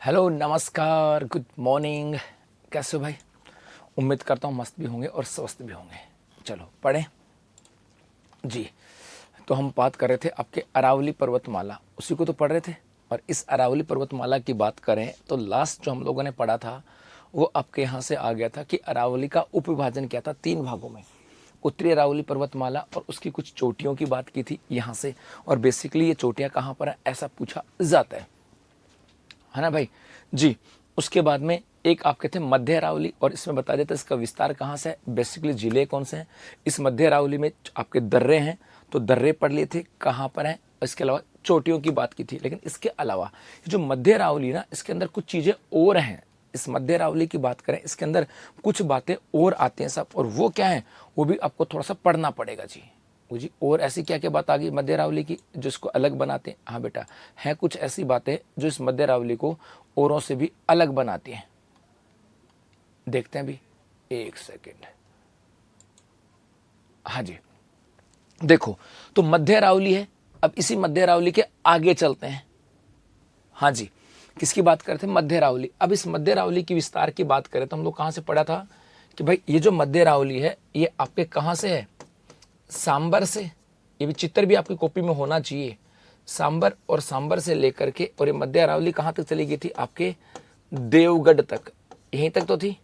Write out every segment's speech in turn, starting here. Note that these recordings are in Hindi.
हेलो, नमस्कार, गुड मॉर्निंग। कैसे हो भाई? उम्मीद करता हूँ मस्त भी होंगे और स्वस्थ भी होंगे। चलो पढ़ें जी। तो हम बात कर रहे थे आपके अरावली पर्वतमाला, उसी को तो पढ़ रहे थे। और इस अरावली पर्वतमाला की बात करें तो लास्ट जो हम लोगों ने पढ़ा था वो आपके यहाँ से आ गया था कि अरावली का उपविभाजन किया था 3 भागों में। उत्तरी अरावली पर्वतमाला और उसकी कुछ चोटियों की बात की थी यहाँ से। और बेसिकली ये चोटियाँ कहाँ पर है ऐसा पूछा जाता है ना भाई जी। उसके बाद में एक आपके थे मध्य अरावली, और इसमें बता देते इसका विस्तार कहाँ से है, बेसिकली जिले कौन से हैं। इस मध्य अरावली में आपके दर्रे हैं, तो दर्रे पढ़ लिए थे कहाँ पर हैं। इसके अलावा चोटियों की बात की थी। लेकिन इसके अलावा जो मध्य अरावली ना, इसके अंदर कुछ चीज़ें और हैं। इस मध्य अरावली की बात करें, इसके अंदर कुछ बातें और आती हैं सब, और वो क्या है वो भी आपको थोड़ा सा पढ़ना पड़ेगा जी। वो जी और ऐसी क्या क्या बात आ गई मध्य अरावली की जो इसको अलग बनाते हैं? हाँ बेटा, है कुछ ऐसी बातें जो इस मध्य अरावली को औरों से भी अलग बनाती हैं। देखते हैं भी, एक सेकेंड। हाँ जी, देखो तो मध्य अरावली है। अब इसी मध्य अरावली के आगे चलते हैं। हाँ जी, किसकी बात करते हैं? मध्य अरावली। अब इस मध्य अरावली की विस्तार की बात करें तो हम लोग कहाँ से पढ़ा था कि भाई ये जो मध्य अरावली है ये आपके कहाँ से है? सांबर से। ये भी चित्र भी आपकी कॉपी में होना चाहिए। सांबर और सांबर से लेकर के, और ये मध्य अरावली कहाँ तक चली गई थी? आपके देवगढ़ तक। यहीं तक तो थी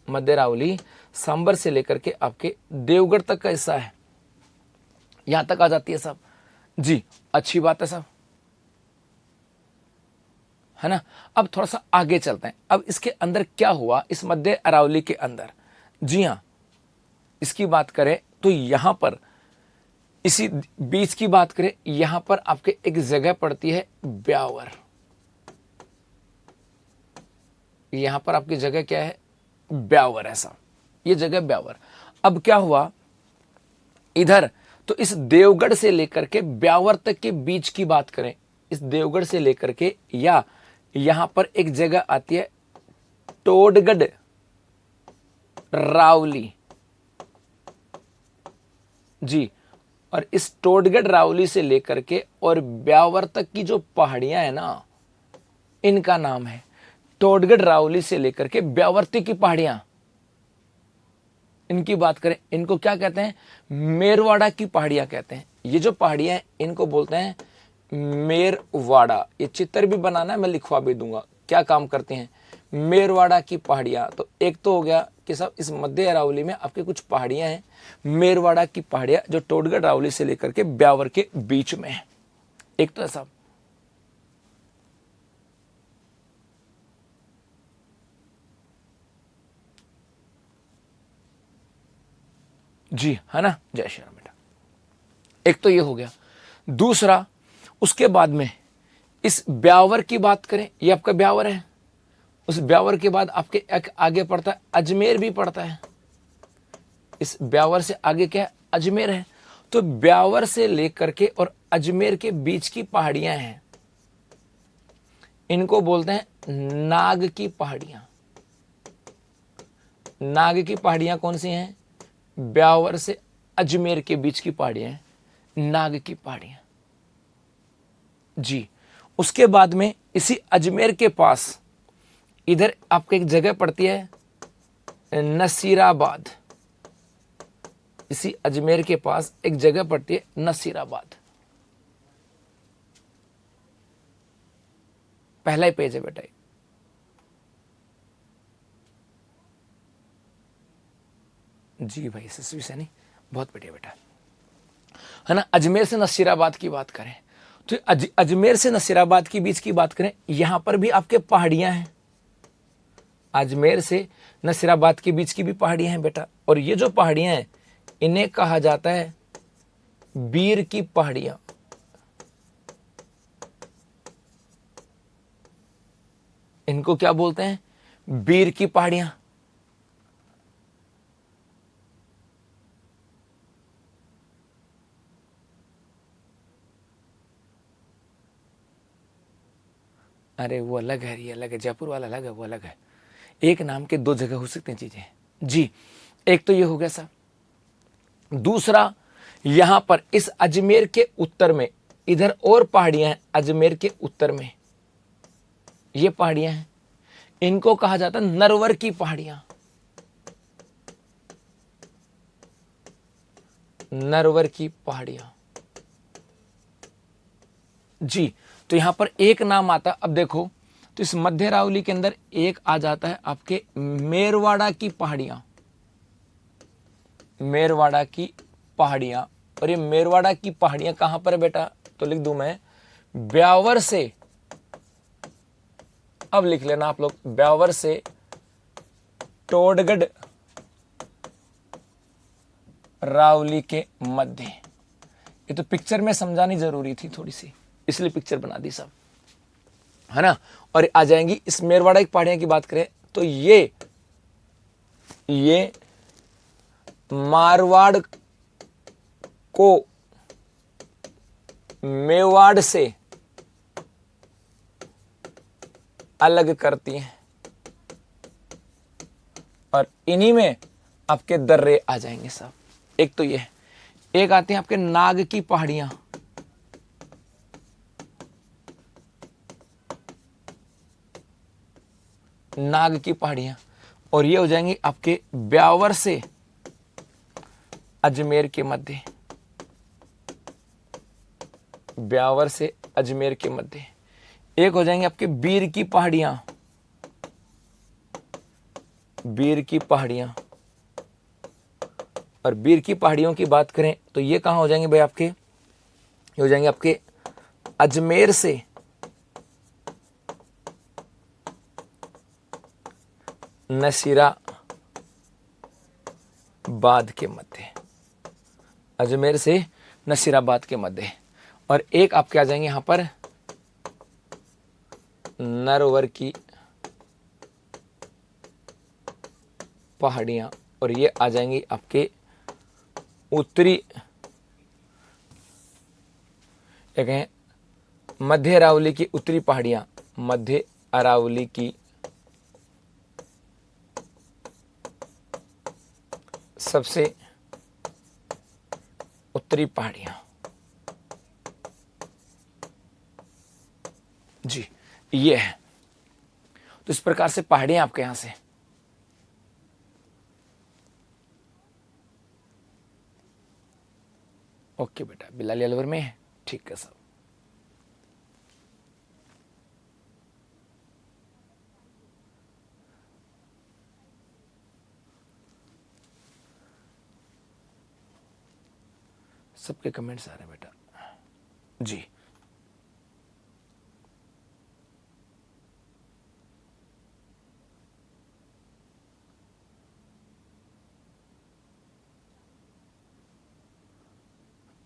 मध्य अरावली। सांबर से लेकर के आपके देवगढ़ तक का हिस्सा है, यहां तक आ जाती है सब जी। अच्छी बात है सब, है ना। अब थोड़ा सा आगे चलते हैं। अब इसके अंदर क्या हुआ इस मध्य अरावली के अंदर? जी हाँ, इसकी बात करें तो यहां पर इसी बीच की बात करें, यहां पर आपके एक जगह पड़ती है ब्यावर। यहां पर आपकी जगह क्या है? ब्यावर। ऐसा ये जगह ब्यावर। अब क्या हुआ इधर, तो इस देवगढ़ से लेकर के ब्यावर तक के बीच की बात करें, इस देवगढ़ से लेकर के, या यहां पर एक जगह आती है टोडगढ़ रावली जी। और इस टोडगढ़ रावली से लेकर के और ब्यावर तक की जो पहाड़ियां है ना, इनका नाम है टोडगढ़ रावली से लेकर के ब्यावर तक की पहाड़ियां। इनकी बात करें, इनको क्या कहते हैं? मेरवाड़ा की पहाड़ियां कहते हैं। ये जो पहाड़ियां हैं इनको बोलते हैं मेरवाड़ा। ये चित्र भी बनाना है, मैं लिखवा भी दूंगा क्या काम करते हैं। मेरवाड़ा की पहाड़ियां। तो एक तो हो गया कि सब इस मध्य अरावली में आपके कुछ पहाड़ियां हैं, मेरवाड़ा की पहाड़ियां जो टोडगढ़ रावली से लेकर के ब्यावर के बीच में है। एक तो ऐसा जी, है ना। जय श्री राम बेटा। एक तो ये हो गया। दूसरा, उसके बाद में इस ब्यावर की बात करें, ये आपका ब्यावर है। उस ब्यावर के बाद आपके एक आगे पड़ता है अजमेर भी पड़ता है। इस ब्यावर से आगे क्या है? अजमेर है। तो ब्यावर से लेकर के और अजमेर के बीच की पहाड़ियां हैं, इनको बोलते हैं नाग की पहाड़ियां। नाग की पहाड़ियां कौन सी हैं? ब्यावर से अजमेर के बीच की पहाड़ियां हैं नाग की पहाड़ियां जी। उसके बाद में इसी अजमेर के पास इधर आपको एक जगह पड़ती है नसीराबाद। इसी अजमेर के पास एक जगह पड़ती है नसीराबाद। पहला ही पेज है बेटा। जी भाई यशस्वी सैनी, बहुत बढ़िया बेटा, है ना। अजमेर से नसीराबाद की बात करें तो अजमेर से नसीराबाद के बीच की बात करें, यहां पर भी आपके पहाड़ियां हैं। अजमेर से नसीराबाद के बीच की भी पहाड़ियां हैं बेटा। और ये जो पहाड़ियां हैं इन्हें कहा जाता है बीर की पहाड़ियां। इनको क्या बोलते हैं? बीर की पहाड़ियां। अरे वो अलग है, ये अलग है, जयपुर वाला अलग है, वो अलग है। एक नाम के दो जगह हो सकते हैं चीजें जी। एक तो ये हो गया सर। दूसरा, यहां पर इस अजमेर के उत्तर में इधर और पहाड़ियां हैं। अजमेर के उत्तर में ये पहाड़ियां हैं, इनको कहा जाता है नरवर की पहाड़ियां। नरवर की पहाड़ियां जी। तो यहां पर एक नाम आता है, अब देखो, तो इस मध्य अरावली के अंदर एक आ जाता है आपके मेरवाड़ा की पहाड़ियां। मेरवाड़ा की पहाड़ियां, और ये मेरवाड़ा की पहाड़ियां कहां पर है बेटा, तो लिख दूं मैं ब्यावर से, अब लिख लेना आप लोग, ब्यावर से टोडगढ़ रावली के मध्य। ये तो पिक्चर में समझानी जरूरी थी थोड़ी सी, इसलिए पिक्चर बना दी सब, है ना। और आ जाएंगी इस मेरवाड़ा की पहाड़ियां की बात करें तो ये मारवाड़ को मेवाड़ से अलग करती हैं, और इन्हीं में आपके दर्रे आ जाएंगे सब। एक तो ये, एक आते हैं आपके नाग की पहाड़ियां। नाग की पहाड़ियां, और ये हो जाएंगी आपके ब्यावर से अजमेर के मध्य। ब्यावर से अजमेर के मध्य। एक हो जाएंगे आपके बीर की पहाड़ियां। बीर की पहाड़ियां, और बीर की पहाड़ियों की बात करें तो ये कहां हो जाएंगे भाई आपके, ये हो जाएंगे आपके अजमेर से नसीराबाद के मध्य। अजमेर से नसीराबाद के मध्य। और एक आपके आ जाएंगे यहां पर नरवर की पहाड़ियां, और ये आ जाएंगी आपके उत्तरी, क्या कहें, मध्य अरावली की उत्तरी पहाड़ियां। मध्य अरावली की सबसे उत्तरी पहाड़ियां जी, ये है। तो इस प्रकार से पहाड़ियां आपके यहां से, ओके बेटा, बिलाली अलवर में है, ठीक है सब। सबके कमेंट्स आ रहे हैं बेटा जी।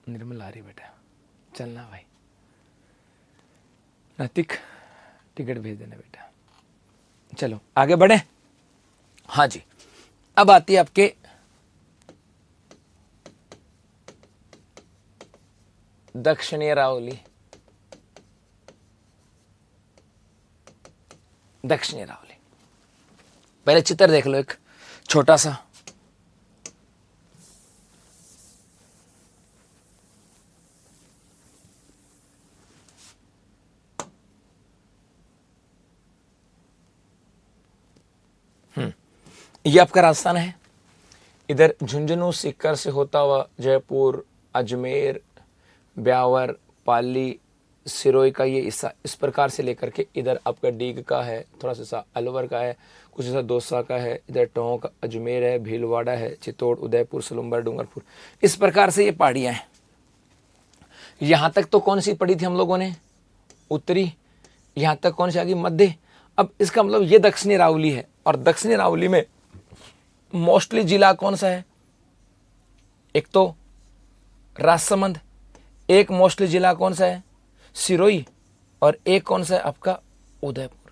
निर्मल आ रही बेटा, चलना भाई। नतिक टिकट भेज देना बेटा। चलो आगे बढ़े। हाँ जी, अब आती है आपके दक्षिणी अरावली। दक्षिणी अरावली, पहले चित्र देख लो एक छोटा सा। ये आपका राजस्थान है। इधर झुंझुनू सीकर से होता हुआ जयपुर, अजमेर, ब्यावर, पाली, सिरोही का ये हिस्सा, इस प्रकार से लेकर के इधर आपका डीग का है, थोड़ा सा अलवर का है, कुछ ऐसा दौसा का है, इधर टोंक, अजमेर है, भीलवाड़ा है, चित्तौड़, उदयपुर, सलुम्बर, डूंगरपुर, इस प्रकार से ये पहाड़ियां हैं। यहां तक तो कौन सी पढ़ी थी हम लोगों ने, उत्तरी। यहां तक कौन सी आ गई, मध्य। अब इसका मतलब ये दक्षिणी अरावली है, और दक्षिणी अरावली में मोस्टली जिला कौन सा है, एक तो राजसमंद, एक मोस्टली जिला कौन सा है, सिरोही, और एक कौन सा है आपका उदयपुर।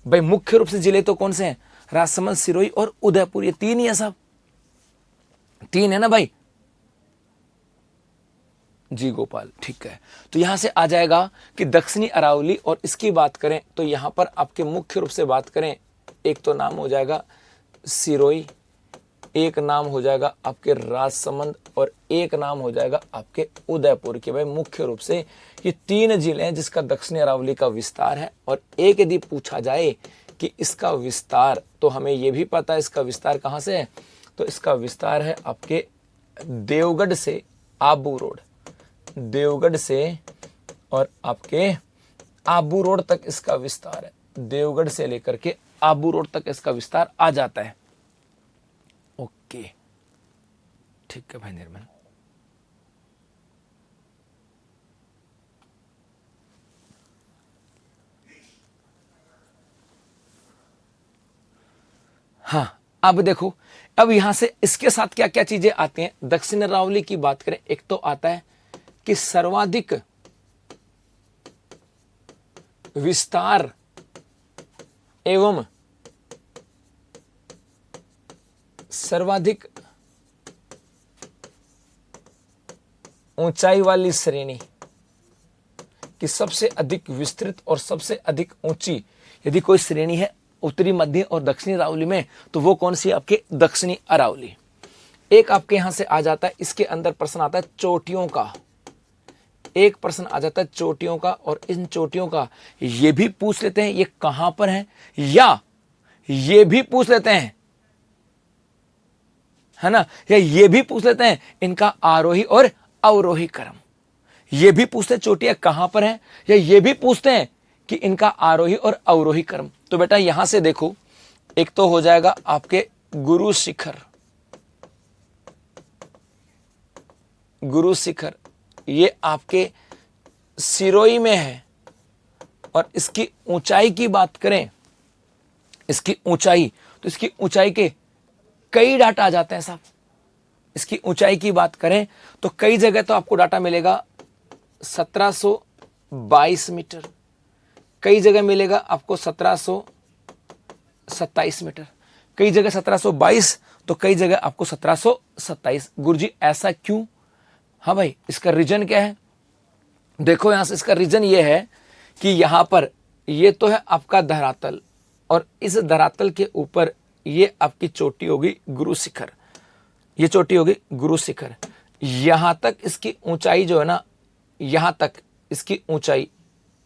भाई मुख्य रूप से जिले तो कौन से हैं, राजसमंद, सिरोही और उदयपुर, ये तीन ही है सब, तीन है ना भाई जी गोपाल, ठीक है। तो यहां से आ जाएगा कि दक्षिणी अरावली, और इसकी बात करें तो यहां पर आपके मुख्य रूप से बात करें, एक तो नाम हो जाएगा सिरोही, एक नाम हो जाएगा आपके राजसमंद और एक नाम हो जाएगा आपके उदयपुर के। भाई मुख्य रूप से ये 3 जिले हैं जिसका दक्षिणी अरावली का विस्तार है। और एक यदि पूछा जाए कि इसका विस्तार, तो हमें ये भी पता है इसका विस्तार कहाँ से है, तो इसका विस्तार है आपके देवगढ़ से आबू रोड, देवगढ़ से और आपके आबू रोड तक इसका विस्तार है। देवगढ़ से लेकर के आबू रोड तक इसका विस्तार आ जाता है। ओके, ठीक है भाई निर्मल। हाँ, अब देखो, अब यहां से इसके साथ क्या क्या चीजें आती हैं। दक्षिण अरावली की बात करें, एक तो आता है कि सर्वाधिक विस्तार एवं सर्वाधिक ऊंचाई वाली श्रेणी कि सबसे अधिक विस्तृत और सबसे अधिक ऊंची यदि कोई श्रेणी है उत्तरी, मध्य और दक्षिणी अरावली में, तो वो कौन सी? आपके दक्षिणी अरावली। एक आपके यहां से आ जाता है, इसके अंदर प्रश्न आता है चोटियों का। एक प्रश्न आ जाता है चोटियों का, और इन चोटियों का ये भी पूछ लेते हैं ये कहां पर है, या ये भी पूछ लेते हैं, है ना, या ये भी पूछ लेते हैं इनका आरोही और अवरोही क्रम। ये भी पूछते हैं चोटियां कहां पर हैं, या ये भी पूछते हैं कि इनका आरोही और अवरोही क्रम। तो बेटा यहां से देखो, एक तो हो जाएगा आपके गुरु शिखर, गुरु शिखर ये आपके सिरोही में है। और इसकी ऊंचाई की बात करें, इसकी ऊंचाई, तो इसकी ऊंचाई के कई डाटा आ जाते हैं साहब। इसकी ऊंचाई की बात करें तो कई जगह तो आपको डाटा मिलेगा 1722 मीटर, कई जगह मिलेगा आपको 1727 मीटर, कई जगह 1722, तो कई जगह आपको 1727। गुरुजी ऐसा क्यों? हाँ भाई, इसका रीजन क्या है? देखो यहां से इसका रीजन ये है कि यहां पर ये तो है आपका धरातल, और इस धरातल के ऊपर ये आपकी चोटी होगी गुरु शिखर, ये चोटी होगी गुरु शिखर। यहां तक इसकी ऊंचाई जो है ना, यहां तक इसकी ऊंचाई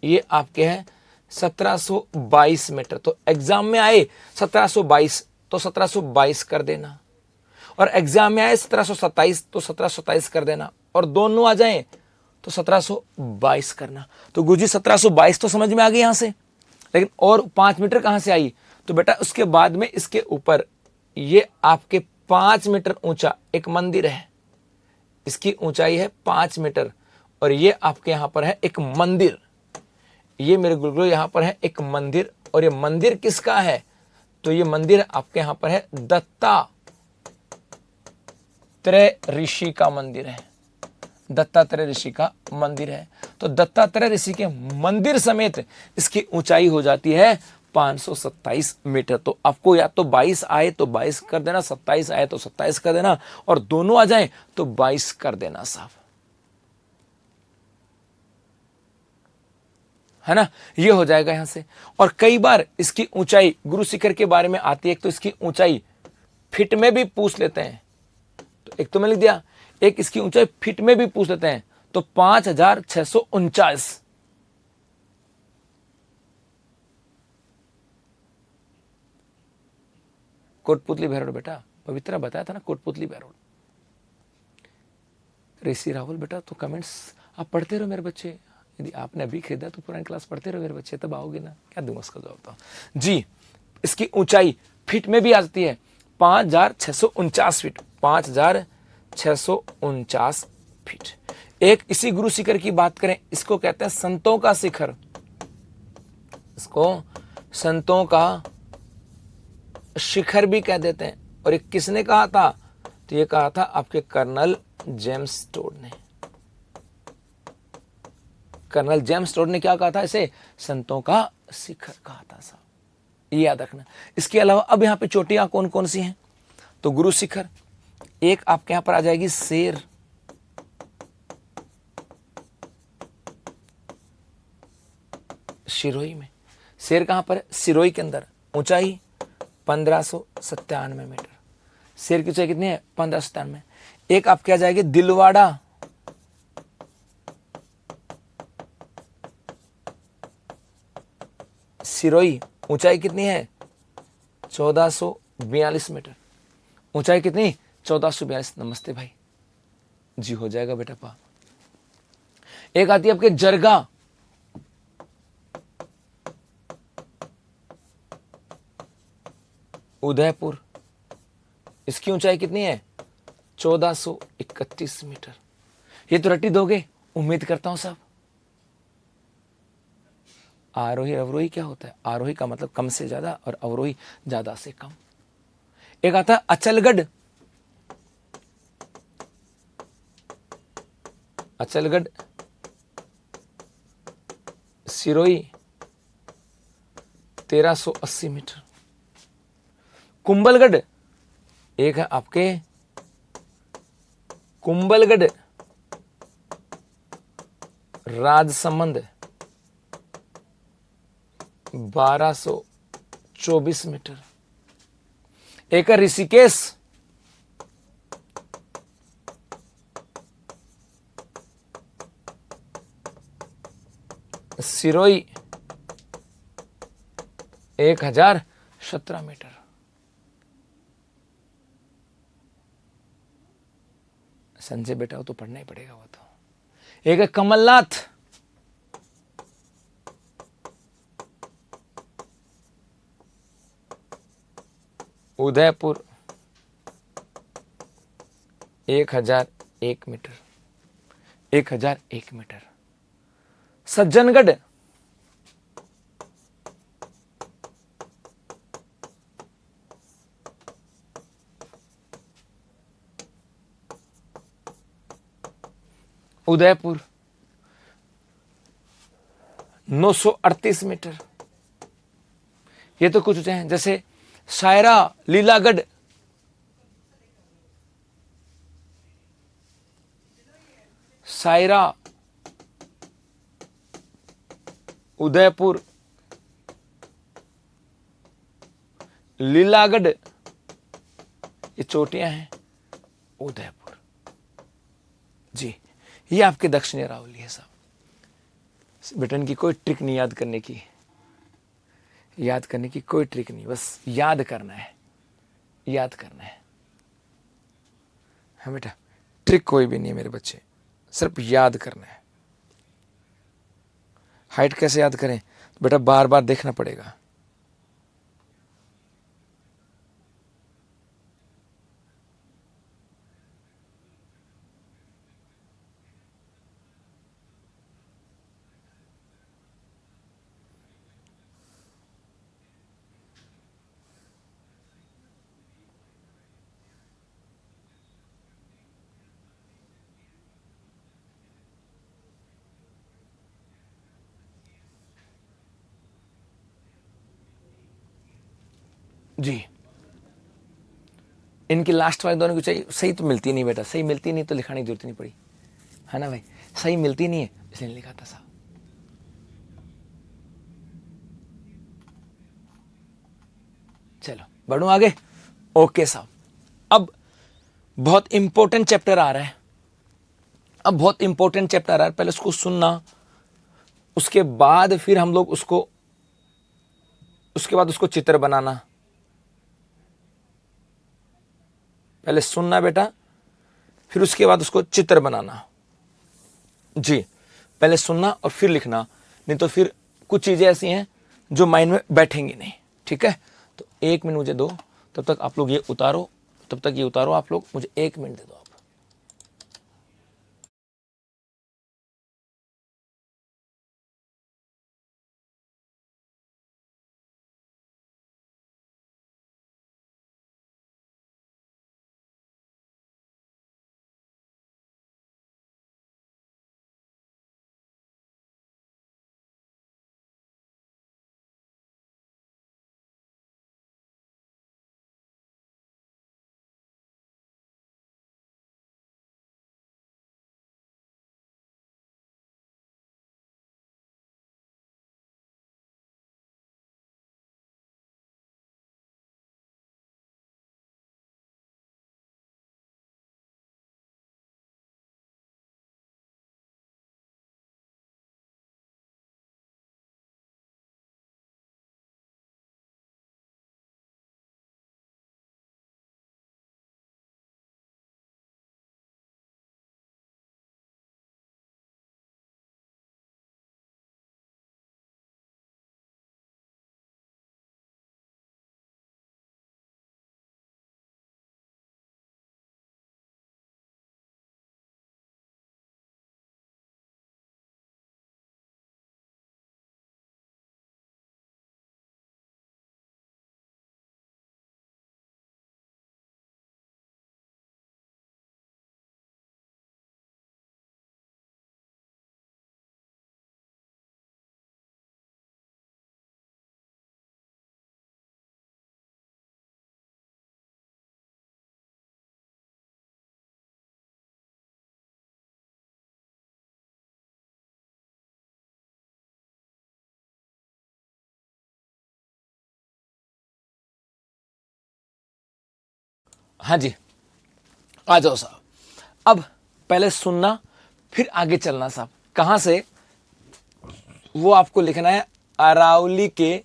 ये आपके है 1722 मीटर। तो एग्जाम में आए 1722 तो 1722 कर देना, और एग्जाम में आए 1727 तो 1727 कर देना, और दोनों आ जाएं तो 1722 करना। तो गुरुजी 1722 तो समझ में आ गई यहां से, लेकिन और 5 मीटर कहां से आई? तो बेटा उसके बाद में इसके ऊपर ये आपके 5 मीटर ऊंचा एक मंदिर है, इसकी ऊंचाई है 5 मीटर, और ये आपके यहां पर है एक मंदिर, ये मेरे गुरुकुल यहां पर है एक मंदिर। और ये मंदिर किसका है? तो ये मंदिर आपके यहां पर है दत्तात्रेय ऋषि का मंदिर है, दत्तात्रेय ऋषि का मंदिर है। तो दत्तात्रेय ऋषि के मंदिर समेत इसकी ऊंचाई हो जाती है 527 मीटर। तो आपको या तो 22 आए तो 22 कर देना, 27 आए तो 27 कर देना, और दोनों आ जाएं तो 22 कर देना साहब, है ना। ये हो जाएगा यहां से। और कई बार इसकी ऊंचाई गुरु शिखर के बारे में आती है, एक तो इसकी ऊंचाई फीट में भी पूछ लेते हैं, तो एक तो मैं लिख दिया, एक इसकी ऊंचाई फीट में भी पूछ लेते हैं, तो 5649। कोटपुतली भैरोड बेटा, पवित्रा बताया था ना, कोटपुतली भैरोड। ऋषि राहुल बेटा, तो कमेंट्स आप पढ़ते रहो मेरे बच्चे, यदि आपने अभी खरीदा तो पुरानी क्लास पढ़ते रहो मेरे बच्चे, तब आओगे ना। क्या दूंगा उसका जवाब तो जी। इसकी ऊंचाई फीट में भी आती है 5649 फीट, 5649 फीट। एक इसी गुरु शिखर की बात करें, इसको कहते हैं संतों का शिखर, इसको संतों का शिखर भी कह देते हैं। और ये किसने कहा था? तो ये कहा था आपके कर्नल जेम्स टोड ने। कर्नल जेम्स टोड ने क्या कहा था? इसे संतों का शिखर कहा था साहब, ये याद रखना। इसके अलावा अब यहां पे चोटियां कौन कौन सी हैं? तो गुरु शिखर, एक आपके यहां पर आ जाएगी शेर, सिरोही में। शेर कहां पर है? सिरोही के अंदर, ऊंचाई 1597 मीटर। शेर की ऊंचाई कितनी है? 1597। एक आपके आ जाएगी दिलवाड़ा, सिरोही, ऊंचाई कितनी है? 1442 मीटर। ऊंचाई कितनी? 1442। नमस्ते भाई जी, हो जाएगा बेटा पा। एक आती है आपके जरगा, उदयपुर, इसकी ऊंचाई कितनी है? 1431 मीटर। ये तो रट्टी दोगे उम्मीद करता हूं साहब। आरोही अवरोही क्या होता है? आरोही का मतलब कम से ज्यादा और अवरोही ज्यादा से कम। एक आता है अचलगढ़, अचलगढ़, सिरोही 1380 मीटर। कुंभलगढ़, एक है आपके कुंभलगढ़, राजसमंद 1224 मीटर। एक है ऋषिकेश, सिरोही 1017 मीटर। संजय बेटा वो तो पढ़ना ही पड़ेगा वो तो। एक है Kamalnath, Udaipur 1001 metre, 1001 metre. Sajjangarh, Udaipur 938 metre. ये तो कुछ ऊंचे हैं, जैसे सायरा लीलागढ़, सायरा उदयपुर लीलागढ़, ये चोटियां हैं उदयपुर जी। ये आपके दक्षिणी अरावली है साहब। ब्रिटेन की कोई ट्रिक नहीं याद करने की, याद करने की कोई ट्रिक नहीं, बस याद करना है, याद करना है। हाँ बेटा, ट्रिक कोई भी नहीं है मेरे बच्चे, सिर्फ याद करना है। हाइट कैसे याद करें? बेटा बार बार देखना पड़ेगा। जी, इनकी लास्ट वाले दोनों की ऊंचाई सही तो मिलती नहीं बेटा, सही मिलती नहीं तो लिखाने की जरूरत नहीं पड़ी, है ना भाई? सही मिलती नहीं है इसलिए लिखा था साहब। चलो बढ़ू आगे। ओके साहब, अब बहुत इंपॉर्टेंट चैप्टर आ रहा है, अब बहुत इंपॉर्टेंट चैप्टर आ रहा है। पहले उसको सुनना, उसके बाद फिर हम लोग उसको, उसके बाद उसको चित्र बनाना। पहले सुनना बेटा, फिर उसके बाद उसको चित्र बनाना। जी, पहले सुनना और फिर लिखना, नहीं तो फिर कुछ चीजें ऐसी हैं जो माइंड में बैठेंगी नहीं। ठीक है, तो 1 मिनट मुझे दो, तब तक आप लोग ये उतारो, तब तक ये उतारो आप लोग, मुझे 1 मिनट दे दो। हाँ जी, आ जाओ साहब। अब पहले सुनना फिर आगे चलना साहब। कहां से, वो आपको लिखना है अरावली के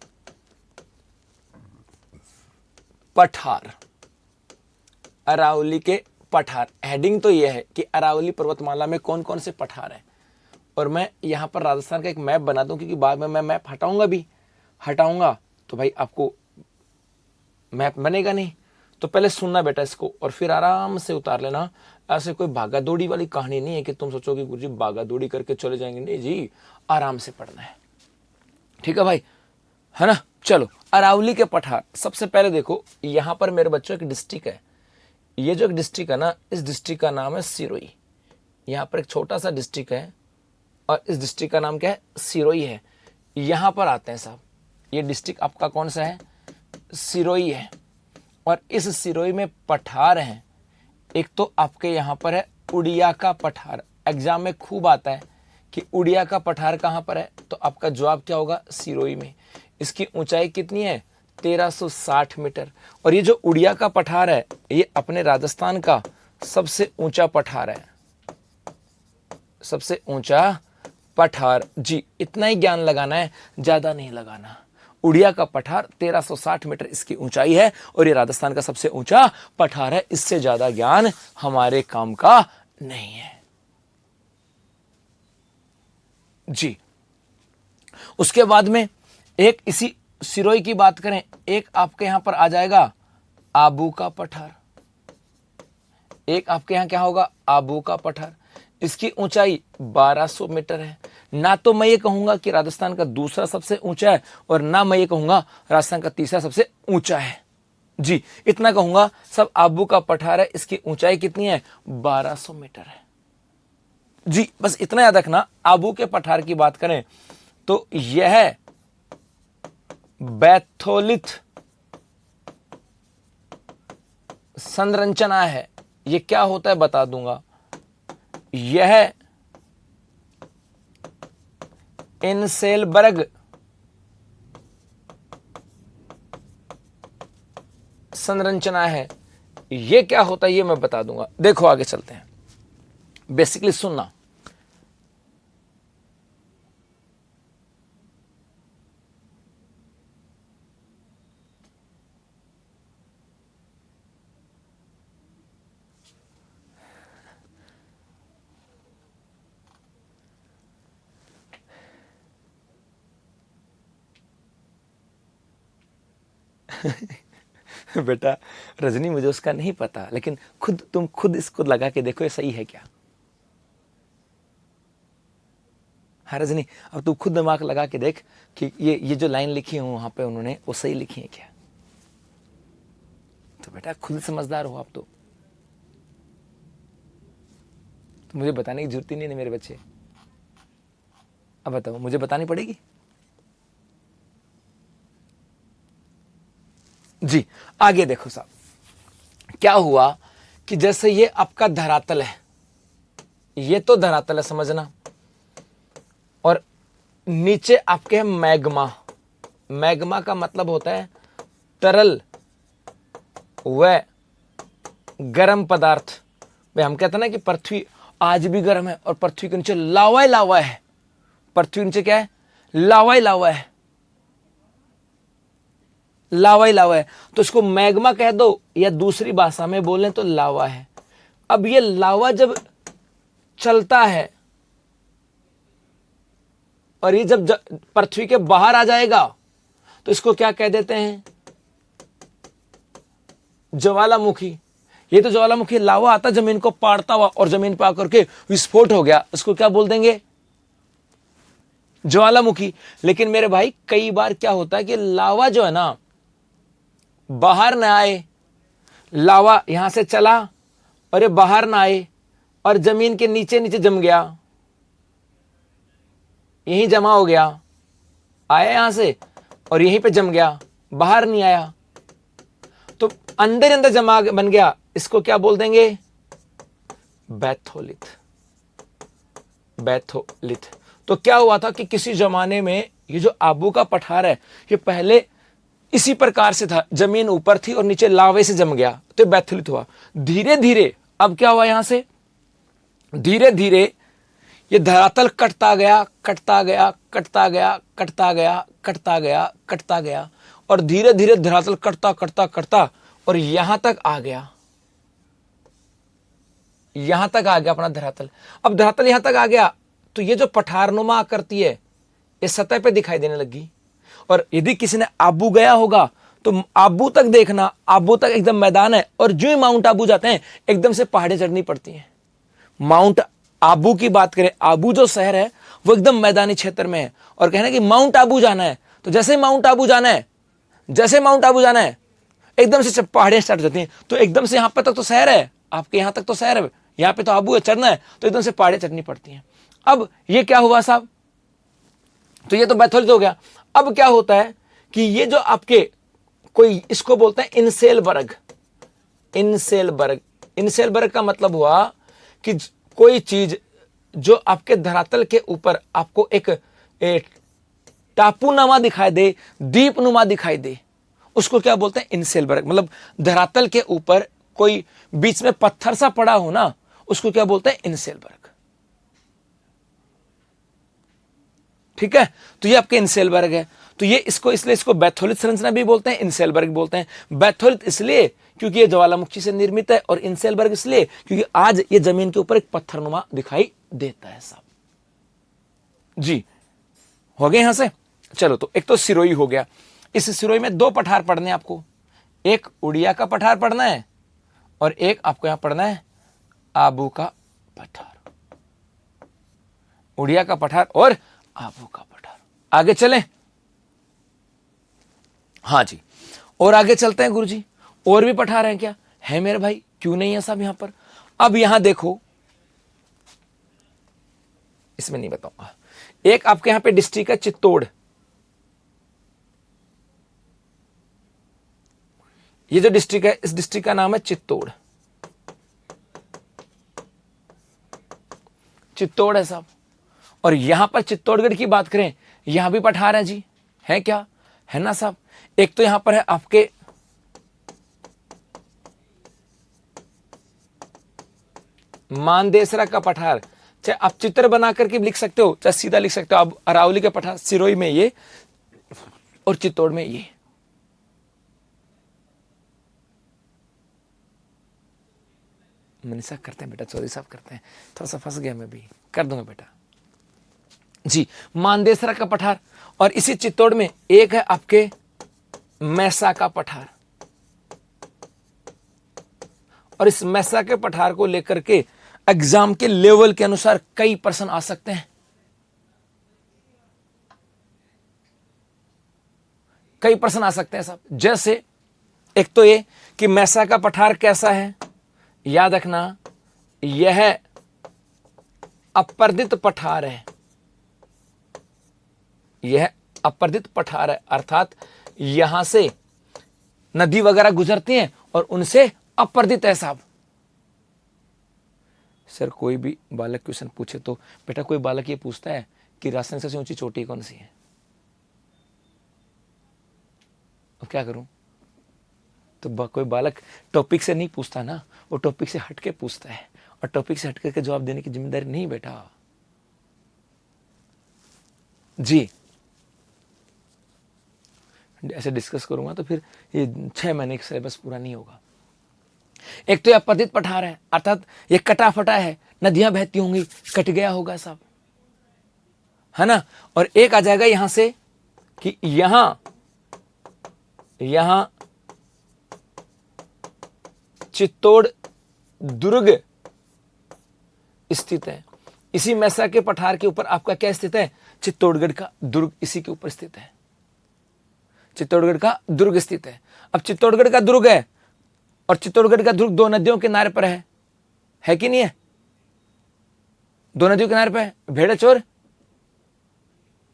पठार। अरावली के पठार, हेडिंग तो यह है कि अरावली पर्वतमाला में कौन कौन से पठार हैं। और मैं यहां पर राजस्थान का एक मैप बना दूं, क्योंकि बाद में मैं मैप हटाऊंगा तो भाई आपको मैप बनेगा नहीं। तो पहले सुनना बेटा इसको और फिर आराम से उतार लेना। ऐसे कोई भागा दौड़ी वाली कहानी नहीं है कि तुम सोचो कि गुरुजी भागा दौड़ी करके चले जाएंगे, नहीं जी, आराम से पढ़ना है। ठीक है भाई, है ना। चलो, अरावली के पठार। सबसे पहले देखो, यहां पर मेरे बच्चों एक डिस्ट्रिक्ट है। ये जो एक डिस्ट्रिक्ट है ना, इस डिस्ट्रिक्ट का नाम है सिरोही। यहां पर एक छोटा सा डिस्ट्रिक्ट है और इस डिस्ट्रिक्ट का नाम क्या है, सिरोही है। यहां पर आते हैं साहब, ये डिस्ट्रिक्ट आपका कौन सा है, सिरोही है। और इस सिरोही में पठार हैं। एक तो आपके यहां पर है उड़िया का पठार। एग्जाम में खूब आता है कि उड़िया का पठार कहां पर है, तो आपका जवाब क्या होगा, सिरोही में। इसकी ऊंचाई कितनी है, 1360 मीटर। और ये जो उड़िया का पठार है, ये अपने राजस्थान का सबसे ऊंचा पठार है, सबसे ऊंचा पठार। जी, इतना ही ज्ञान लगाना है, ज्यादा नहीं लगाना। उड़िया का पठार 1360 मीटर इसकी ऊंचाई है और ये राजस्थान का सबसे ऊंचा पठार है। इससे ज्यादा ज्ञान हमारे काम का नहीं है जी। उसके बाद में एक इसी सिरोही की बात करें, एक आपके यहां पर आ जाएगा आबू का पठार। एक आपके यहां क्या होगा, आबू का पठार। इसकी ऊंचाई 1200 मीटर है। ना तो मैं ये कहूंगा कि राजस्थान का दूसरा सबसे ऊंचा है और ना मैं ये कहूंगा राजस्थान का तीसरा सबसे ऊंचा है जी। इतना कहूंगा सब आबू का पठार है। इसकी ऊंचाई कितनी है, 1200 मीटर है जी। बस इतना याद रखना। आबू के पठार की बात करें तो यह बैथोलिथ संरचना है। यह क्या होता है बता दूंगा। यह इनसेलबर्ग संरचना है। यह क्या होता है ये मैं बता दूंगा। देखो आगे चलते हैं। बेसिकली सुनना, बेटा रजनी, मुझे उसका नहीं पता, लेकिन तुम खुद इसको लगा के देखो ये सही है क्या। हाँ रजनी, अब तू खुद दिमाग लगा के देख कि ये जो लाइन लिखी है वहां पे उन्होंने वो सही लिखी है क्या। तो बेटा खुद समझदार हो आप तो मुझे बताने की जरूरत ही नहीं है मेरे बच्चे। अब बताओ, मुझे बतानी पड़ेगी जी। आगे देखो साहब, क्या हुआ कि जैसे ये आपका धरातल है, ये तो धरातल है समझना, और नीचे आपके है मैग्मा। मैग्मा का मतलब होता है तरल व गर्म पदार्थ। भाई हम कहते हैं ना कि पृथ्वी आज भी गर्म है और पृथ्वी के नीचे लावा ही लावा है। पृथ्वी के नीचे क्या है, लावा ही लावा है, लावा ही लावा है। तो इसको मैग्मा कह दो या दूसरी भाषा में बोलें तो लावा है। अब ये लावा जब चलता है और ये जब पृथ्वी के बाहर आ जाएगा तो इसको क्या कह देते हैं, ज्वालामुखी। ये तो ज्वालामुखी लावा आता जमीन को पाड़ता हुआ और जमीन पर आकर के विस्फोट हो गया, इसको क्या बोल देंगे, ज्वालामुखी। लेकिन मेरे भाई कई बार क्या होता है कि लावा जो है ना बाहर ना आए, लावा यहां से चला और ये बाहर ना आए और जमीन के नीचे नीचे जम गया, यहीं जमा हो गया, आया यहां से और यहीं पे जम गया, बाहर नहीं आया, तो अंदर अंदर जमा बन गया। इसको क्या बोल देंगे, बैथोलिथ। बैथोलिथ। तो क्या हुआ था कि किसी जमाने में ये जो आबू का पठार है ये पहले इसी प्रकार से था, जमीन ऊपर थी और नीचे लावे से जम गया तो बैथुलित हुआ। धीरे धीरे अब क्या हुआ, यहां से धीरे धीरे ये धरातल कटता गया, कटता गया, कटता गया, कटता गया, कटता गया, कटता गया, और धीरे धीरे धरातल कटता कटता कटता और यहां तक आ गया, यहां तक आ गया अपना धरातल। अब धरातल यहां तक आ गया तो ये जो पठारनुमा आकृति है ये सतह पे दिखाई देने लगी। और यदि किसी ने आबू गया होगा तो आबू तक देखना, आबू तक एकदम मैदान है, और जो ही माउंट आबू जाते हैं एकदम से पहाड़ें चढ़नी पड़ती हैं। माउंट आबू की बात करें, आबू जो शहर है वो एकदम मैदानी क्षेत्र में है, और कहना कि माउंट आबू जाना है तो जैसे माउंट आबू जाना है, जैसे माउंट आबू जाना है एकदम से पहाड़ें स्टार्ट हो जाती हैं। तो एकदम से यहां पर तक तो शहर है, आपके यहां तक तो शहर है, यहां पे तो आबू है, चढ़ना है तो एकदम से पहाड़ें चढ़नी पड़ती हैं। अब ये क्या हुआ साहब, तो ये तो बैथोलित हो गया। अब क्या होता है कि ये जो आपके कोई इसको बोलते हैं इनसेलबर्ग, इनसेलबर्ग, इनसेलबर्ग का मतलब हुआ कि कोई चीज जो आपके धरातल के ऊपर आपको एक टापूनुमा दिखाई दे, द्वीपनुमा दिखाई दे, उसको क्या बोलते हैं, इनसेलबर्ग। मतलब धरातल के ऊपर कोई बीच में पत्थर सा पड़ा हो ना, उसको क्या बोलते हैं, इनसेलबर्ग। ठीक है, तो ये आपके इनसेलबर्ग है। तो ये इसको इसलिए इसको बैथोलित संरचना भी बोलते हैं, इनसेलबर्ग बोलते हैं। बैथोलित इसलिए क्योंकि ये ज्वालामुखी से निर्मित है, और इनसेलबर्ग इसलिए क्योंकि आज ये जमीन के ऊपर एक पत्थरनुमा दिखाई देता है साहब। जी हो गए यहां से। चलो, तो एक तो सिरोही हो गया। इस सिरोही में दो पठार पढ़ने आपको, एक उड़िया का पठार पढ़ना है और एक आपको यहां पढ़ना है आबू का पठार। उड़िया का पठार और आबू का पठार। आगे चलें, हाँ जी, और आगे चलते हैं गुरुजी। और भी पठार हैं क्या, है मेरे भाई, क्यों नहीं है साहब यहां पर। अब यहां देखो, इसमें नहीं बताऊंगा। एक आपके यहां पे डिस्ट्रिक्ट है चित्तौड़, ये जो डिस्ट्रिक्ट है इस डिस्ट्रिक्ट का नाम है चित्तौड़। चित्तौड़ है साहब। और यहां पर चित्तौड़गढ़ की बात करें, यहां भी पठार है जी, है क्या, है ना साहब। एक तो यहां पर है आपके मानदेसरा का पठार, चाहे आप चित्र बना करके लिख सकते हो, चाहे सीधा लिख सकते हो। आप अरावली का पठार सिरोही में ये और चित्तौड़ में ये। मनीषा करते हैं बेटा, चौधरी साहब करते हैं, थोड़ा सा फंस गया मैं भी, कर दूंगा बेटा जी। मानदेसरा का पठार, और इसी चित्तौड़ में एक है आपके मैसा का पठार। और इस मैसा के पठार को लेकर के एग्जाम के लेवल के अनुसार कई प्रश्न आ सकते हैं, कई प्रश्न आ सकते हैं साहब। जैसे एक तो ये कि मैसा का पठार कैसा है, याद रखना यह अपर्दित पठार है, यह अपर्दित पठार है, अर्थात यहां से नदी वगैरह गुजरती हैं और उनसे अपर्दित है साहब। सर कोई भी बालक क्वेश्चन पूछे तो बेटा, कोई बालक ये पूछता है कि राजस्थान की सबसे ऊंची चोटी कौन सी है, अब क्या करूं। तो कोई बालक टॉपिक से नहीं पूछता ना, वो टॉपिक से हटके पूछता है, और टॉपिक से हटकर के जवाब देने की जिम्मेदारी नहीं बेटा जी। ऐसे डिस्कस करूंगा तो फिर ये 6 महीने का सिलेबस पूरा नहीं होगा। एक तो ये अपर्दित पठार है, अर्थात ये कटा फटा है, नदियां बहती होंगी, कट गया होगा साहब, है ना। और एक आ जाएगा यहां से कि यहां चित्तौड़ दुर्ग स्थित है। इसी मैसा के पठार के ऊपर आपका क्या स्थित है, चित्तौड़गढ़ का दुर्ग इसी के ऊपर स्थित है, चित्तौड़गढ़ का दुर्ग स्थित है। अब चित्तौड़गढ़ का दुर्ग है और चित्तौड़गढ़ का दुर्ग दो नदियों के किनारे पर है कि नहीं है, दो नदियों के किनारे पर है, भेड़च और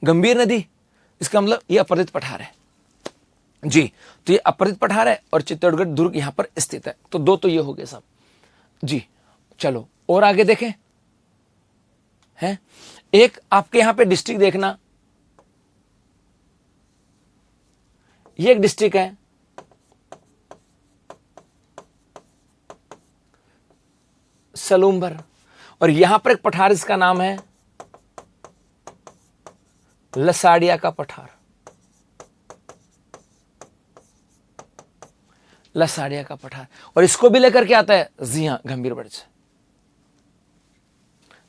गंभीर नदी। इसका मतलब ये अपर्दित पठार है जी। तो ये अपर्दित पठार है और चित्तौड़गढ़ दुर्ग यहां पर स्थित है। तो दो तो ये हो गए साहब जी। चलो और आगे देखें, है एक आपके यहां पे डिस्ट्रिक्ट देखना, ये एक डिस्ट्रिक्ट है, सलूम्बर, और यहां पर एक पठार इसका नाम है लसाड़िया का पठार, लसाड़िया का पठार। और इसको भी लेकर के आता है, जी हां, गंभीर बर्ज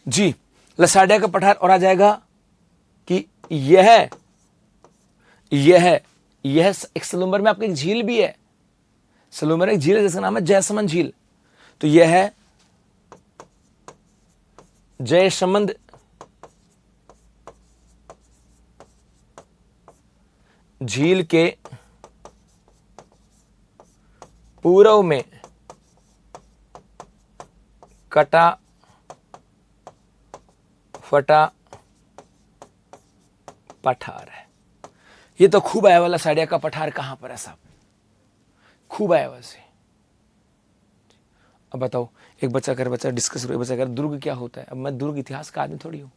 जी, लसाड़िया का पठार। और आ जाएगा कि यह एक सलूम्बर में आपकी एक झील भी है, सलूम्बर एक झील है जिसका नाम है जयसमंद झील। तो यह है जयसमंद झील के पूर्व में कटा फटा पठार है। ये तो खूब आया वाला साड़िया का पठार कहां पर है साहब, खूब आया वैसे। अब बताओ, एक बच्चा डिस्कस करो, बच्चा कर दुर्ग क्या होता है। अब मैं दुर्ग इतिहास का आदमी थोड़ी हूं,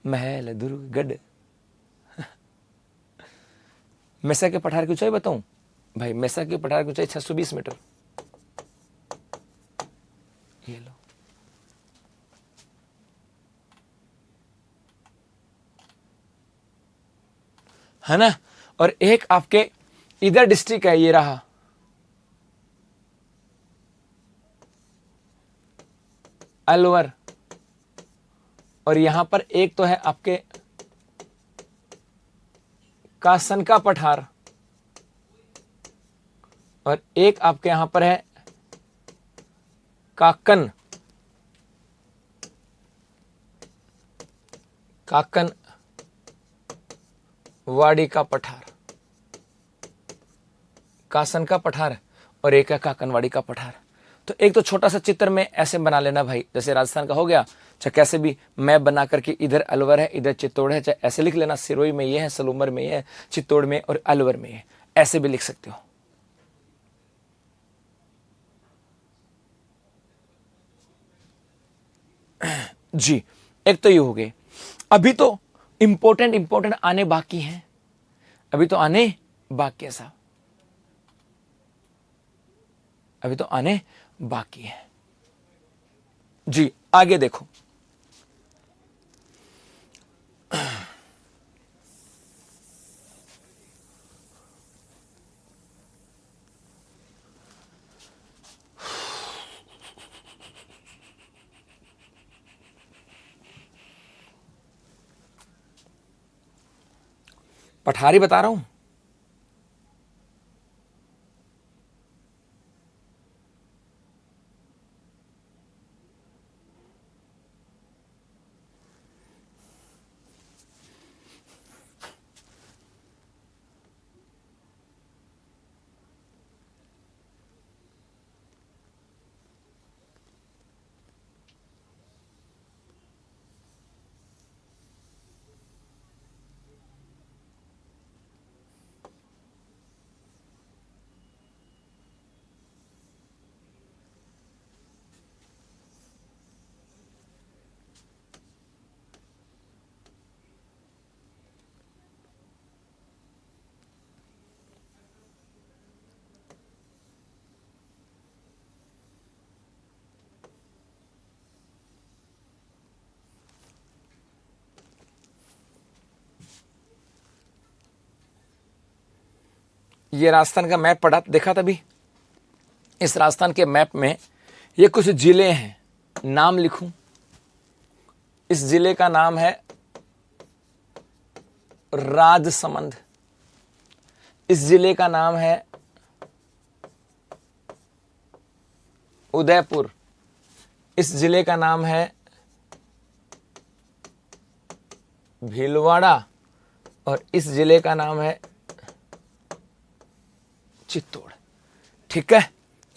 महल दुर्ग गढ़। मेसा के पठार की ऊंचाई बताऊं भाई, मेसा के पठार की ऊंचाई 620 मीटर। ये लो, है ना। और एक आपके इधर डिस्ट्रिक्ट है, ये रहा अलवर, और यहां पर एक तो है आपके कासन का पठार, और एक आपके यहां पर है काकन वाड़ी का पठार, कासन का पठार और एक है काकनवाड़ी का पठार। तो एक तो छोटा सा चित्र में ऐसे बना लेना भाई, जैसे राजस्थान का हो गया, चाहे कैसे भी मैप बना करके, इधर अलवर है इधर चित्तौड़ है, चाहे ऐसे लिख लेना, सिरोही में ये है, सलूम्बर में ये है, चित्तौड़ में और अलवर में ये, ऐसे भी लिख सकते हो। जी, एक तो ये हो गए। अभी तो इंपॉर्टेंट आने बाकी हैं, अभी तो आने बाकी है साहब, अभी तो आने बाकी है जी। आगे देखो, पठारी बता रहा हूं, ये राजस्थान का मैप पढ़ा देखा तभी। इस राजस्थान के मैप में ये कुछ जिले हैं, नाम लिखूं। इस जिले का नाम है राजसमंद, इस जिले का नाम है उदयपुर, इस जिले का नाम है भीलवाड़ा, और इस जिले का नाम है चित्तौड़। ठीक है,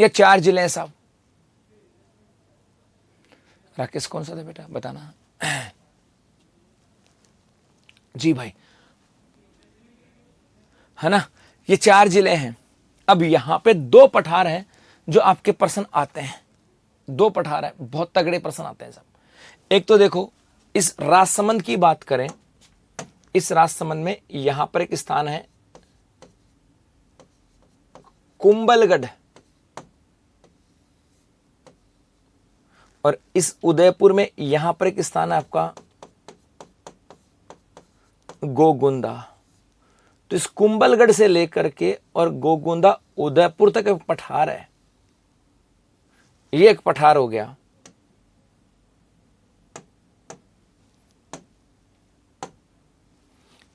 ये 4 जिले हैं साहब। राकेश कौन सा था बेटा, बताना। जी भाई, है ना, ये 4 जिले हैं। अब यहां पे 2 पठार हैं जो आपके प्रश्न आते हैं, 2 पठार हैं, बहुत तगड़े प्रश्न आते हैं साहब। एक तो देखो, इस राजसमंद की बात करें, इस राजसमंद में यहां पर एक स्थान है कुंभलगढ़, और इस उदयपुर में यहां पर एक स्थान है आपका गोगुंदा। तो इस कुंभलगढ़ से लेकर के और गोगुंदा उदयपुर तक एक पठार है। ये एक पठार हो गया।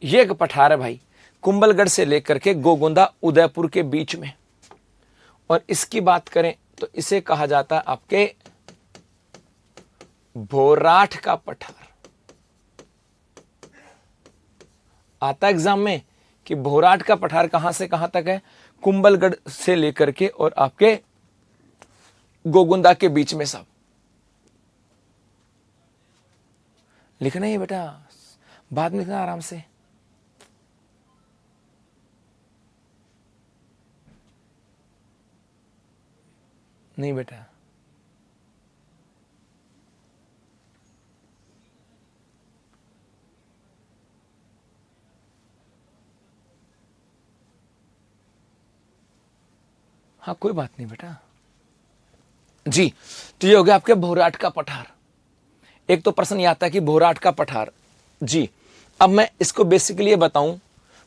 ये एक पठार है भाई, कुंभलगढ़ से लेकर के गोगुंदा उदयपुर के बीच में। और इसकी बात करें तो इसे कहा जाता है आपके भोराठ का पठार। आता एग्जाम में कि भोराठ का पठार कहां से कहां तक है, कुंभलगढ़ से लेकर के और आपके गोगुंदा के बीच में। सब लिखना ही बेटा, बाद में लिखना आराम से। नहीं बेटा, हाँ कोई बात नहीं बेटा जी। तो ये हो गया आपके भोराट का पठार। एक तो प्रश्न ये आता है कि भोराट का पठार जी। अब मैं इसको बेसिकली ये बताऊं,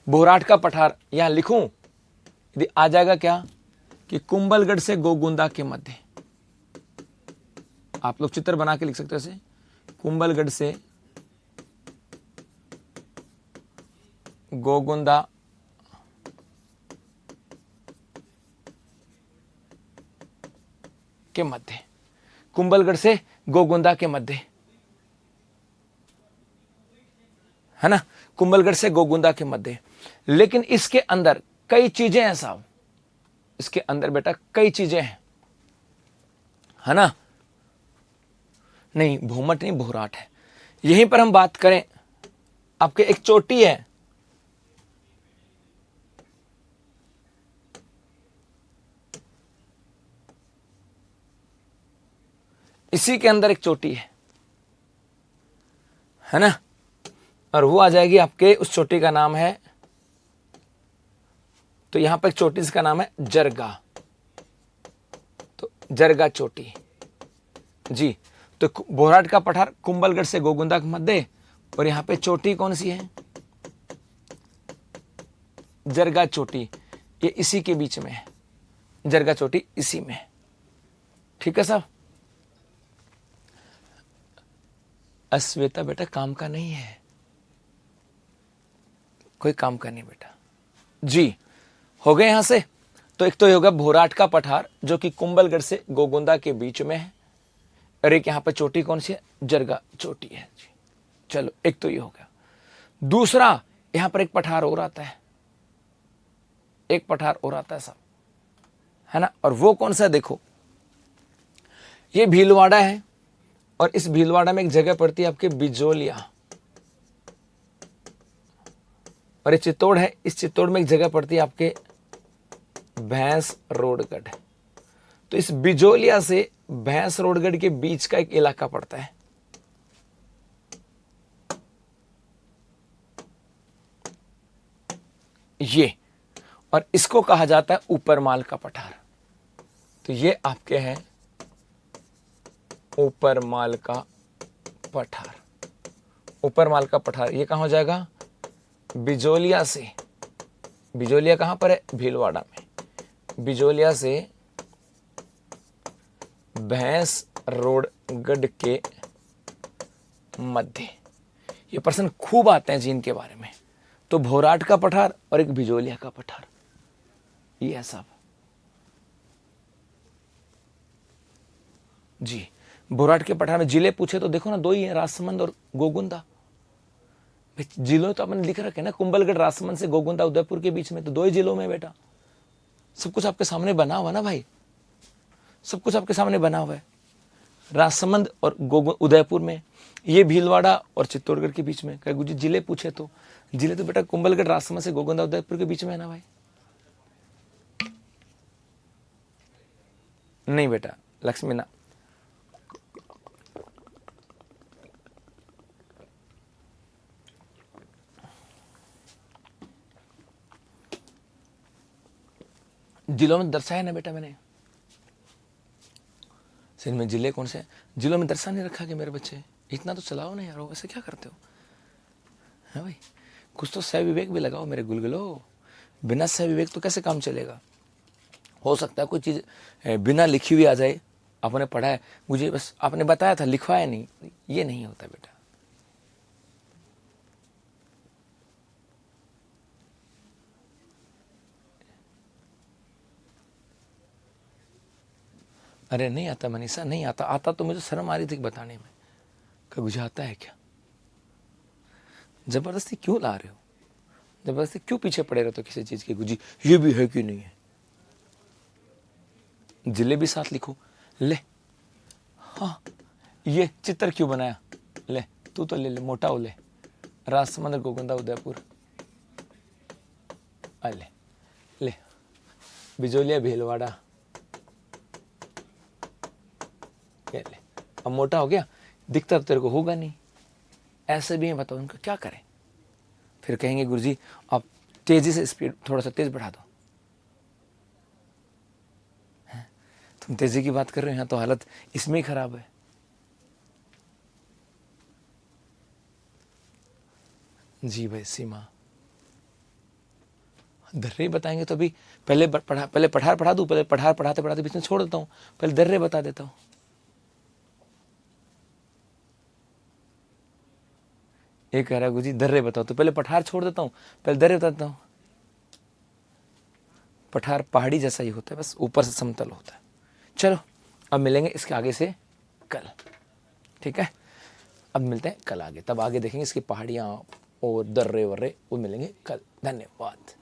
भोराट का पठार यहां लिखूं, यदि आ जाएगा क्या कि कुंभलगढ़ से गोगुंदा के मध्य। आप लोग चित्र बना के लिख सकते हो ऐसे, कुंभलगढ़ से गोगुंदा के मध्य, कुंभलगढ़ से गोगुंदा के मध्य, है ना, कुंभलगढ़ से गोगुंदा के मध्य। लेकिन इसके अंदर कई चीजें हैं साहब, इसके अंदर बेटा कई चीजें हैं, है ना। नहीं भूमट नहीं, भोराट है। यहीं पर हम बात करें, आपके एक चोटी है, इसी के अंदर एक चोटी है ना, और वो आ जाएगी आपके, उस चोटी का नाम है, तो यहां पर एक चोटी इसका नाम है जरगा। तो जरगा चोटी जी। तो भोराट का पठार कुंभलगढ़ से गोगुंदा के मध्य, और यहां पे चोटी कौन सी है, जरगा चोटी, ये इसी के बीच में है, जरगा चोटी इसी में है। ठीक है साहब। अश्वेता बेटा काम का नहीं है, कोई काम का नहीं बेटा जी। हो गए यहां से। तो एक तो ये होगा भोराट का पठार जो कि कुंभलगढ़ से गोगुंदा के बीच में है, और एक यहां पर चोटी कौन सी है, जरगा चोटी है जी। चलो एक तो ये हो गया। दूसरा यहां पर एक पठार और आता है, एक पठार और आता है साहब, है ना। और वो कौन सा है, देखो ये भीलवाड़ा है, और इस भीलवाड़ा में एक जगह पड़ती है आपके बिजोलिया, और ये चित्तौड़ है, इस चित्तौड़ में एक जगह पड़ती है आपके भैंस रोडगढ़। तो इस बिजोलिया से भैंस रोडगढ़ के बीच का एक इलाका पड़ता है, ये, और इसको कहा जाता है ऊपरमाल का पठार। तो ये आपके हैं ऊपरमाल का पठार। ऊपरमाल का पठार ये कहां हो जाएगा, बिजोलिया से, बिजोलिया कहां पर है, भीलवाड़ा में, बिजोलिया से भैंस रोडगढ़ के मध्य। ये प्रश्न खूब आते हैं जी इनके बारे में। तो भोराट का पठार और एक बिजोलिया का पठार, ये है साहब जी। भोराट के पठार में जिले पूछे तो देखो ना, दो ही है, राजसमंद और गोगुंदा। जिलों तो अपन लिख रखे ना, कुंभलगढ़ राजसमंद से गोगुंदा उदयपुर के बीच में, तो दो ही जिलों में बेटा। सब कुछ आपके सामने बना हुआ ना भाई, सब कुछ आपके सामने बना हुआ है। राजसमंद और उदयपुर में, ये भीलवाड़ा और चित्तौड़गढ़ के बीच में। कहीं गुजर जिले पूछे तो जिले तो बेटा कुंभलगढ़ राजसमंद से गोगुंदा उदयपुर के बीच में है ना भाई। नहीं बेटा लक्ष्मी ना, जिलों में दर्शाया ना बेटा मैंने। सिंध में जिले कौन से? जिलों में दर्शा नहीं रखा कि मेरे बच्चे इतना तो चलाओ ना यार, ऐसे क्या करते हो? है भाई, कुछ तो सह विवेक भी लगाओ मेरे गुलगुलो। बिना सह विवेक तो कैसे काम चलेगा? हो सकता है कोई चीज़ बिना लिखी हुई आ जाए, आपने पढ़ा है, मुझे बस आपने बताया था, लिखवाया नहीं, ये नहीं होता बेटा। अरे नहीं आता मनीषा, नहीं आता। आता तो मुझे शर्म आ रही थी बताने में कि मुझे आता है क्या। जबरदस्ती क्यों ला रहे हो? जबरदस्ती क्यों पीछे पड़े रहते हो किसी चीज की? गुजी ये भी है कि नहीं है? जिले भी साथ लिखो। ले, हाँ, ये चित्र क्यों बनाया? ले, तू तो ले मोटा हो, ले, राजसमंद गोगंदा उदयपुर, ले ले, बिजोलिया भीलवाड़ा, ये ले। अब मोटा हो गया, दिखता तो तेरे को होगा नहीं। ऐसे भी है, बताओ उनका क्या करें? फिर कहेंगे गुरुजी आप तेजी से स्पीड थोड़ा सा तेज बढ़ा दो। तुम तेजी की बात कर रहे हो, यहाँ तो हालत इसमें ही खराब है। जी भाई सीमा, दर्रे बताएंगे तो अभी पहले पढ़ा दूं, पहले पढ़ाते पढ़ाते बीच में छोड़ देता हूँ, पहले दर्रे बता देता हूँ। एक कह रहा है गुरुजी दर्रे बताओ, तो पहले पठार छोड़ देता हूँ, पहले दर्रे बता देता हूँ। पठार पहाड़ी जैसा ही होता है, बस ऊपर से समतल होता है। चलो अब मिलेंगे इसके आगे से कल, ठीक है? अब मिलते हैं कल आगे, तब आगे देखेंगे इसकी पहाड़ियाँ और दर्रे वर्रे, वो मिलेंगे कल। धन्यवाद।